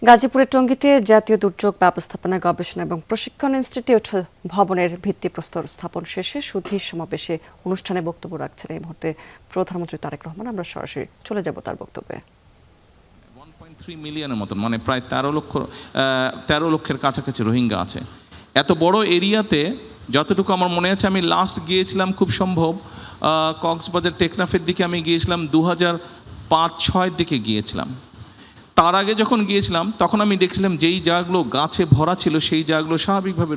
গাজীপুরের টঙ্গীতে জাতীয় দুর্যোগ ব্যবস্থাপনা গবেষণা এবং প্রশিক্ষণ ইনস্টিটিউট ভবনের ভিত্তিপ্রস্তর স্থাপন শেষে সুধী সমাবেশে অনুষ্ঠানে বক্তব্য রাখছেন এই মুহূর্তে প্রধানমন্ত্রী তারেক রহমান। আমরা সরাসরি চলে যাব তার বক্তব্যে। 1.3 মিলিয়নের মতন, মানে প্রায় 13 লক্ষের কাছাকাছি রোহিঙ্গা আছে। এত বড় এরিয়াতে যতটুকু আমার মনে আছে, আমি লাস্ট গিয়েছিলাম খুব সম্ভব কক্সবাজার টেকনাফের দিকে আমি গিয়েছিলাম 2005-06 দিকে গিয়েছিলাম। তার আগে যখন গিয়েছিলাম তখন আমি দেখছিলাম যেই জায়গাগুলো গাছে ভরা ছিল সেই জায়গাগুলো স্বাভাবিকভাবে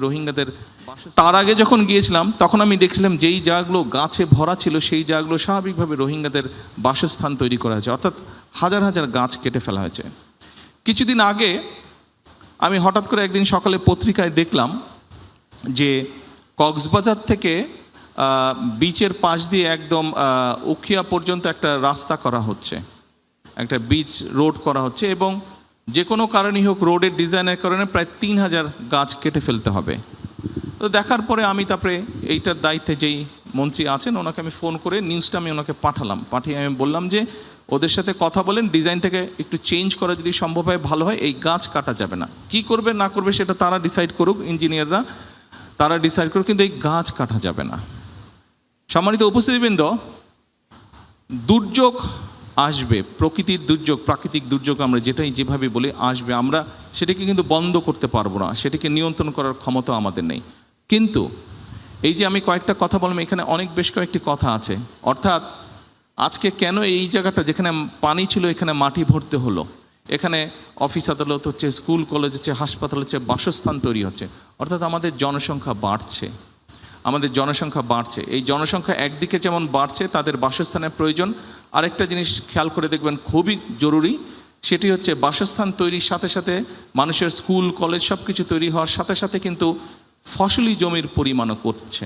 রোহিঙ্গাদের বাসস্থান তৈরি করা হয়েছে, অর্থাৎ হাজার হাজার গাছ কেটে ফেলা হয়েছে। কিছুদিন আগে আমি হঠাৎ করে একদিন সকালে পত্রিকায় দেখলাম যে কক্সবাজার থেকে বিচের পাশ দিয়ে একদম উখিয়া পর্যন্ত একটা রাস্তা করা হচ্ছে, একটা বিচ রোড করা হচ্ছে, এবং যে কোনো কারণেই হোক রোডের ডিজাইনের কারণে প্রায় 3000 গাছ কেটে ফেলতে হবে। তো দেখার পরে আমি তারপরে এইটার দায়িত্বে যেই মন্ত্রী আছেন ওনাকে আমি ফোন করে নিউজটা আমি ওনাকে পাঠিয়ে আমি বললাম যে ওদের সাথে কথা বলেন, ডিজাইনটাকে একটু চেঞ্জ করা যদি সম্ভব হয় ভালো হয়, এই গাছ কাটা যাবে না। কি করবে না করবে সেটা তারা ডিসাইড করুক, ইঞ্জিনিয়াররা তারা ডিসাইড করুক, কিন্তু এই গাছ কাটা যাবে না। সম্মানিত উপস্থিতিবৃন্দ, দুর্যোগ আসবে, প্রকৃতির দুর্যোগ, প্রাকৃতিক দুর্যোগ আমরা যেভাবে বলি আসবে, আমরা সেটাকে কিন্তু বন্ধ করতে পারবো না, সেটাকে নিয়ন্ত্রণ করার ক্ষমতা আমাদের নেই। কিন্তু এই যে আমি কয়েকটা কথা বললাম, এখানে বেশ কয়েকটি কথা আছে। অর্থাৎ আজকে কেন এই জায়গাটা যেখানে পানি ছিল এখানে মাটি ভরতে হলো, এখানে অফিস আদালত হচ্ছে, স্কুল কলেজ হচ্ছে, হাসপাতাল হচ্ছে, বাসস্থান তৈরি হচ্ছে, অর্থাৎ আমাদের জনসংখ্যা বাড়ছে। এই জনসংখ্যা একদিকে যেমন বাড়ছে, তাদের বাসস্থানের প্রয়োজন। আরেকটা জিনিস খেয়াল করে দেখবেন খুবই জরুরি, সেটি হচ্ছে বাসস্থান তৈরির সাথে সাথে মানুষের স্কুল কলেজ সব কিছু তৈরি হওয়ার সাথে সাথে কিন্তু ফসলি জমির পরিমাণও করছে।